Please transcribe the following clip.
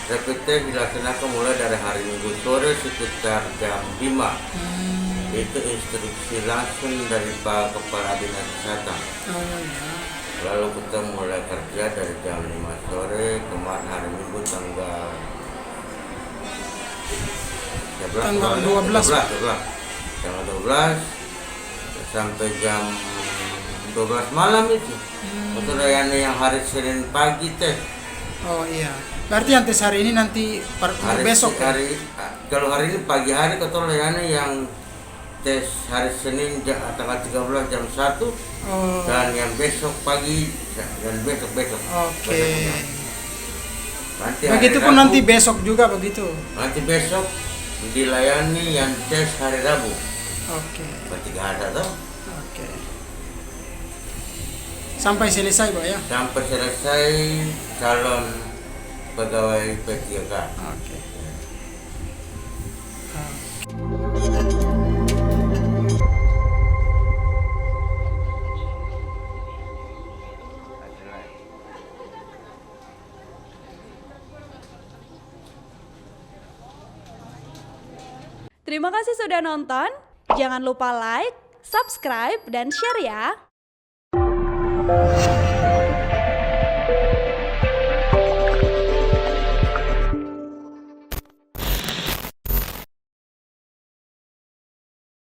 rapid test dilaksanakan mulai dari hari Minggu sore sekitar jam 5. Itu instruksi langsung dari Pak Kepala Dinas Kesehatan. Oh ya. Lalu kita mulai kerja dari jam 5 sore kemarin hari Minggu tanggal 12. Tanggal 12 sampai jam 12 malam itu. Untuk layani yang hari Senin pagi tes. Oh iya. Berarti yang tes hari ini nanti besok. Kalau hari ini pagi hari kita layani yang tes hari Senin tanggal 13 jam 1. Dan yang besok pagi dan besok. Oke. Nanti Begitupun nanti besok juga begitu. Nanti besok dilayani yang tes hari Rabu. Oke. Berarti ada toh? Oke. Sampai selesai, Pak ya? Sampai selesai calon pegawai P3K. Oke. Terima kasih sudah nonton. Jangan lupa like, subscribe, dan share ya.